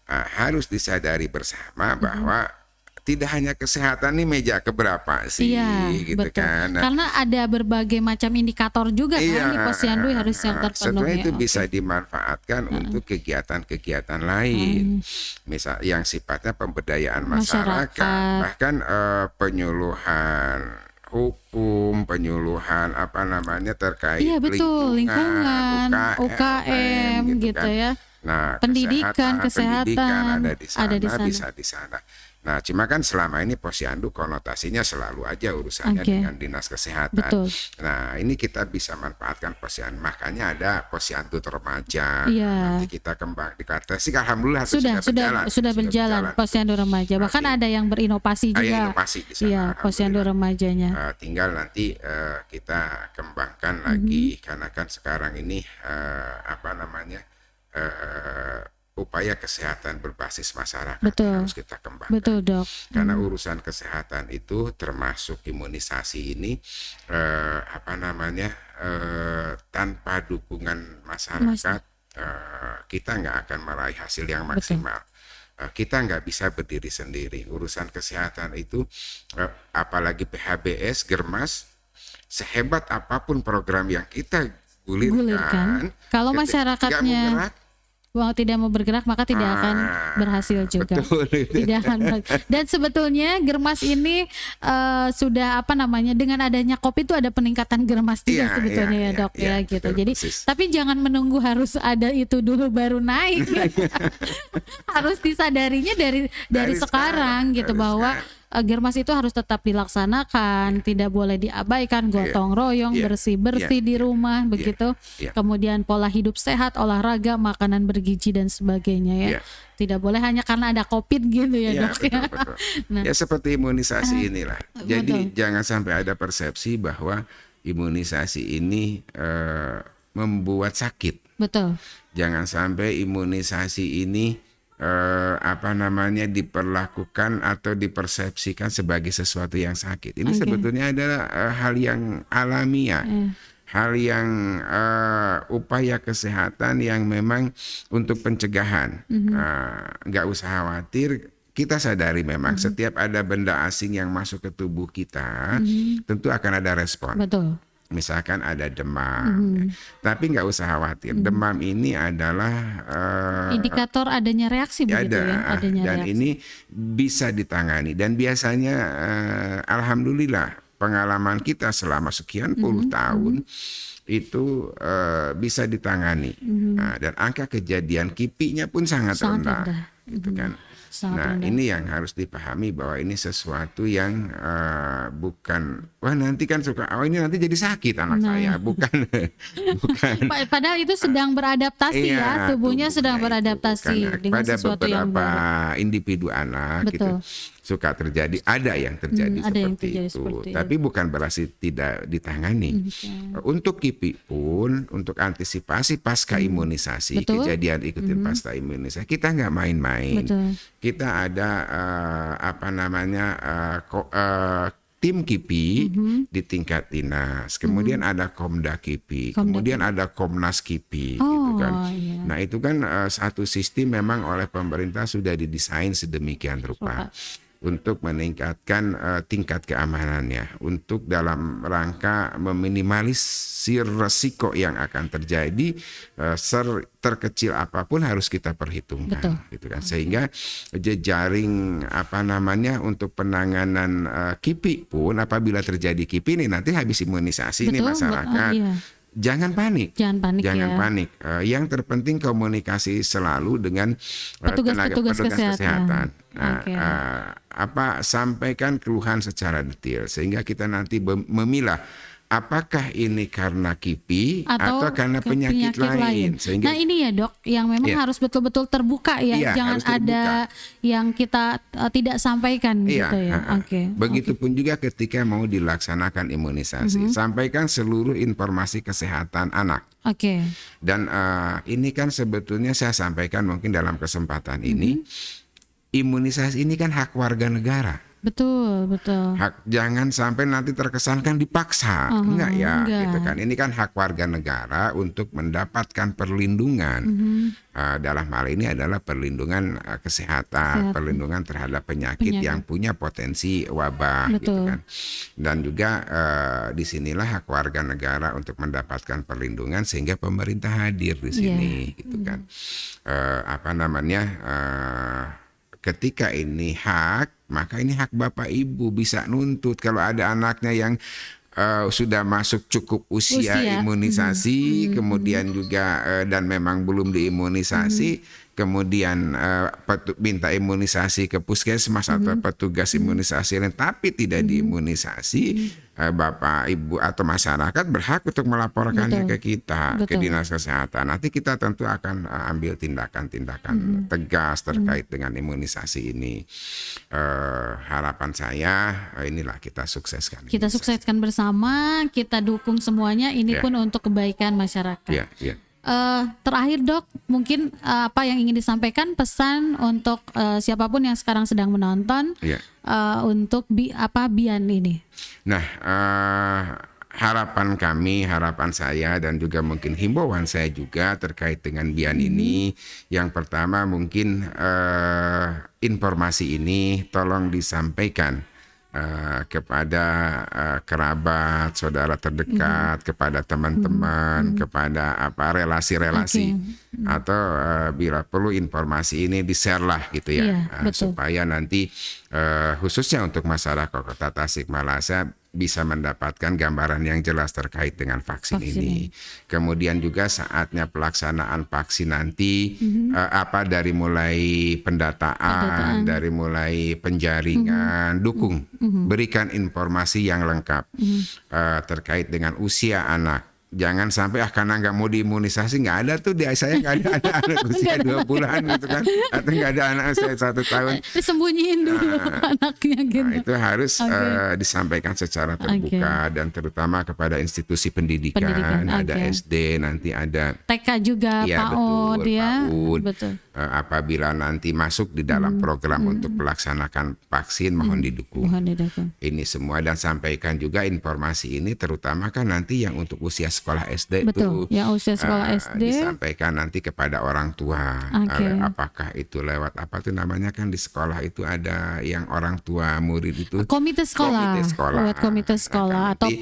harus disadari bersama bahwa tidak hanya kesehatan nih meja keberapa sih, gitu kan. Karena ada berbagai macam indikator juga kan di posyandu harus yang terpenuhi. Setelah itu bisa dimanfaatkan untuk kegiatan-kegiatan lain, misal yang sifatnya pemberdayaan masyarakat. Bahkan penyuluhan hukum, penyuluhan terkait lingkungan, UKM gitu kan. Nah, pendidikan pendidikan ada di sana, ada di sana. bisa di sana. Nah, cuma kan selama ini posyandu konotasinya selalu aja urusannya dengan dinas kesehatan. Betul. Nah, ini kita bisa manfaatkan posyandu. Makanya ada posyandu remaja. Nanti kita kembang dikata sih, alhamdulillah sudah berjalan posyandu remaja. Bahkan ada yang berinovasi juga. Inovasi di sana. Iya, posyandu remajanya. Tinggal nanti kita kembangkan lagi karena kan sekarang ini upaya kesehatan berbasis masyarakat harus kita kembangkan. Betul, Dok. Karena urusan kesehatan itu termasuk imunisasi ini tanpa dukungan masyarakat kita nggak akan meraih hasil yang maksimal. Kita nggak bisa berdiri sendiri. Urusan kesehatan itu apalagi PHBS, Germas, sehebat apapun program yang kita gulirkan, kalau masyarakatnya tidak mau bergerak maka tidak akan berhasil juga. Betul. Tidak akan. Dan sebetulnya Germas ini sudah dengan adanya COVID itu ada peningkatan Germas juga sebetulnya Dok gitu. Betul, jadi tapi jangan menunggu harus ada itu dulu baru naik. Harus disadarinya dari sekarang gitu bahwa Germas itu harus tetap dilaksanakan, tidak boleh diabaikan, gotong royong, bersih-bersih di rumah begitu. Kemudian pola hidup sehat, olahraga, makanan bergizi dan sebagainya ya. Tidak boleh hanya karena ada COVID gitu ya, Dok. Betul. Nah, ya seperti imunisasi inilah. Jadi jangan sampai ada persepsi bahwa imunisasi ini membuat sakit. Betul. Jangan sampai imunisasi ini diperlakukan atau dipersepsikan sebagai sesuatu yang sakit. Ini sebetulnya adalah hal yang alamiah, hal yang upaya kesehatan yang memang untuk pencegahan. Nggak usah khawatir. Kita sadari memang setiap ada benda asing yang masuk ke tubuh kita, tentu akan ada respon. Betul. Misalkan ada demam, tapi nggak usah khawatir. Demam ini adalah indikator adanya reaksi begitu ya. Dan ini bisa ditangani. Dan biasanya, alhamdulillah, pengalaman kita selama sekian puluh tahun itu bisa ditangani. Dan angka kejadian KIPI-nya pun sangat rendah. Gitu kan. Ini yang harus dipahami bahwa ini sesuatu yang bukan nanti kan ini nanti jadi sakit anak saya, bukan. Padahal itu sedang beradaptasi tubuhnya sedang beradaptasi dengan sesuatu yang baru. Pada beberapa individu anak gitu suka terjadi, ada yang terjadi seperti itu. Tapi bukan berarti tidak ditangani. Untuk KIPI pun, untuk antisipasi pasca imunisasi, kejadian ikutin pasca imunisasi, kita nggak main-main. Kita ada tim KIPI di tingkat dinas, kemudian ada Komda KIPI, kemudian ada Komnas KIPI, gitu kan. Nah itu kan satu sistem memang oleh pemerintah sudah didesain sedemikian rupa untuk meningkatkan tingkat keamanannya, untuk dalam rangka meminimalisir resiko yang akan terjadi, terkecil apapun harus kita perhitungkan. Gitu kan. Sehingga jejaring untuk penanganan KIPI pun apabila terjadi KIPI ini nanti habis imunisasi ini masyarakat. Jangan panik. Jangan panik. Yang terpenting komunikasi selalu dengan petugas kesehatan. Sampaikan keluhan secara detail sehingga kita nanti memilah apakah ini karena KIPI atau karena penyakit lain. Sehingga, ini ya Dok, yang memang harus betul-betul terbuka ya, jangan ada yang kita tidak sampaikan gitu ya. Begitupun juga ketika mau dilaksanakan imunisasi, sampaikan seluruh informasi kesehatan anak. Dan ini kan sebetulnya saya sampaikan mungkin dalam kesempatan ini, imunisasi ini kan hak warga negara. Betul. Jangan sampai nanti terkesankan dipaksa, enggak. Gitu kan. Ini kan hak warga negara untuk mendapatkan perlindungan. Dalam hal ini adalah perlindungan kesehatan, perlindungan terhadap penyakit yang punya potensi wabah, gitu kan. Dan juga disinilah hak warga negara untuk mendapatkan perlindungan sehingga pemerintah hadir di sini, gitu kan. Ketika ini hak, maka ini hak Bapak Ibu bisa nuntut kalau ada anaknya yang sudah masuk cukup usia imunisasi, kemudian juga dan memang belum diimunisasi, kemudian minta imunisasi ke puskesmas atau petugas imunisasi lain, tapi tidak diimunisasi, Bapak, Ibu atau masyarakat berhak untuk melaporkannya ke kita, ke Dinas Kesehatan. Nanti kita tentu akan ambil tindakan-tindakan tegas terkait dengan imunisasi ini. Harapan saya inilah kita sukseskan. Kita sukseskan bersama, kita dukung semuanya. Ini pun untuk kebaikan masyarakat. Terakhir Dok, mungkin apa yang ingin disampaikan, pesan untuk siapapun yang sekarang sedang menonton untuk BIAN ini. Nah, harapan saya dan juga mungkin himbauan saya juga terkait dengan BIAN ini, yang pertama mungkin informasi ini tolong disampaikan kepada kerabat, saudara terdekat, kepada teman-teman, kepada relasi-relasi, atau bila perlu informasi ini di-share lah gitu ya, supaya nanti khususnya untuk masyarakat Kota Tasikmalaya bisa mendapatkan gambaran yang jelas terkait dengan vaksin ini. Kemudian juga saatnya pelaksanaan vaksin nanti, dari mulai pendataan, dari mulai penjaringan, dukung, berikan informasi yang lengkap terkait dengan usia anak. Jangan sampai karena nggak mau diimunisasi, nggak ada tuh, saya nggak ada anak usia 2 bulan gitu kan, atau nggak ada anak usia 1 tahun, disembunyiin dulu anaknya gitu. Nah, itu harus disampaikan secara terbuka dan terutama kepada institusi pendidikan. Ada SD, nanti ada TK juga, PAUD ya. Betul. Apabila nanti masuk di dalam program untuk melaksanakan vaksin, mohon didukung. Ini semua, dan sampaikan juga informasi ini terutama kan nanti yang untuk usia sekolah SD. Betul, itu yang usia sekolah SD disampaikan nanti kepada orang tua. Apakah itu lewat apa tuh namanya, kan di sekolah itu ada yang orang tua murid itu komite sekolah, lewat komite sekolah atau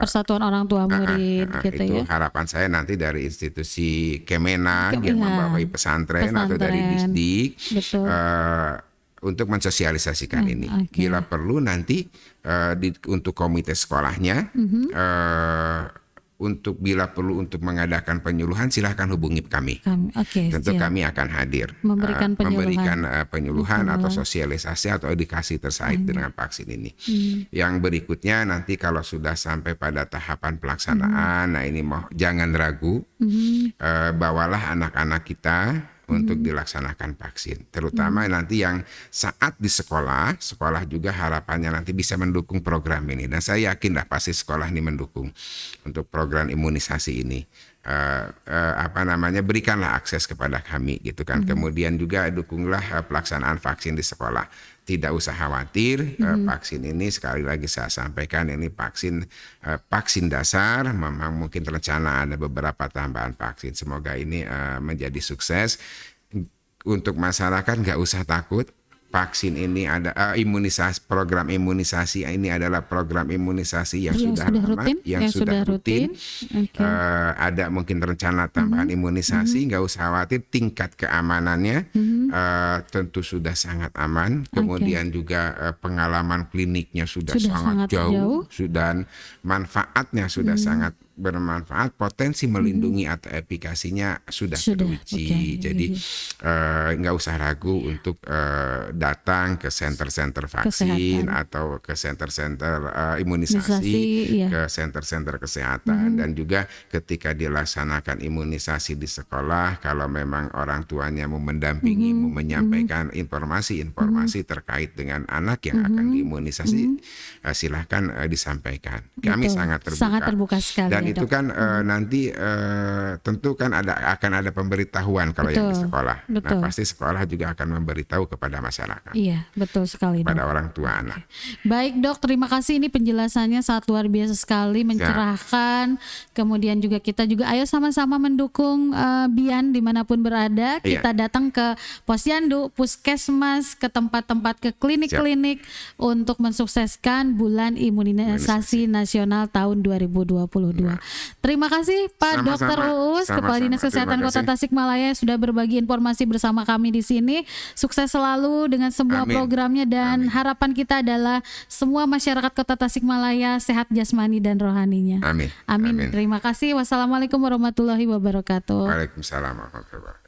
persatuan orang tua murid gitu itu ya. Harapan saya nanti dari institusi Kemenak yang membawai pesantren atau dari Disdik untuk mensosialisasikan ini. Bila perlu nanti untuk komite sekolahnya, bila perlu untuk mengadakan penyuluhan, silahkan hubungi kami. Tentu kami akan hadir memberikan penyuluhan atau sosialisasi atau edukasi terkait dengan vaksin ini. Yang berikutnya nanti kalau sudah sampai pada tahapan pelaksanaan, nah ini jangan ragu, bawalah anak-anak kita untuk dilaksanakan vaksin, terutama nanti yang saat di sekolah juga harapannya nanti bisa mendukung program ini, dan saya yakin lah pasti sekolah ini mendukung untuk program imunisasi ini. Berikanlah akses kepada kami gitu kan. Kemudian juga dukunglah pelaksanaan vaksin di sekolah. Tidak usah khawatir, vaksin ini sekali lagi saya sampaikan, ini vaksin dasar. Memang mungkin rencana ada beberapa tambahan vaksin. Semoga ini menjadi sukses. Untuk masyarakat nggak usah takut. Vaksin ini ada program imunisasi ini adalah program imunisasi yang sudah lama, yang sudah rutin. Ada mungkin rencana tambahan imunisasi, nggak usah khawatir, tingkat keamanannya tentu sudah sangat aman. Kemudian juga pengalaman kliniknya sudah sangat jauh, dan manfaatnya sudah sangat bermanfaat, potensi melindungi atau efikasinya sudah teruji. Jadi nggak usah ragu untuk datang ke center-center vaksin atau ke center-center imunisasi, ke center-center kesehatan. Dan juga ketika dilaksanakan imunisasi di sekolah, kalau memang orang tuanya mau mendampingi, mau menyampaikan informasi terkait dengan anak yang akan diimunisasi, silahkan disampaikan. Kami sangat terbuka sekali. Dan itu kan nanti tentu kan akan ada pemberitahuan kalau yang di sekolah. Nah, pasti sekolah juga akan memberitahu kepada masyarakat. Iya, betul sekali, pada orang tua anak. Baik Dok, terima kasih, ini penjelasannya sangat luar biasa sekali, mencerahkan. Kemudian juga kita juga ayo sama-sama mendukung BIAN dimanapun berada. Kita datang ke posyandu, puskesmas, ke tempat-tempat, ke klinik-klinik untuk mensukseskan bulan imunisasi nasional tahun 2022. Terima kasih Pak Sama-sama. Dr. Uus, Kepala Sama-sama. Dinas Kesehatan Terima Kota kasih. Tasikmalaya, sudah berbagi informasi bersama kami di sini. Sukses selalu dengan semua Amin. programnya, dan harapan kita adalah semua masyarakat Kota Tasikmalaya sehat jasmani dan rohaninya. Amin. Amin. Terima kasih. Wassalamualaikum warahmatullahi wabarakatuh. Waalaikumsalam warahmatullahi wabarakatuh.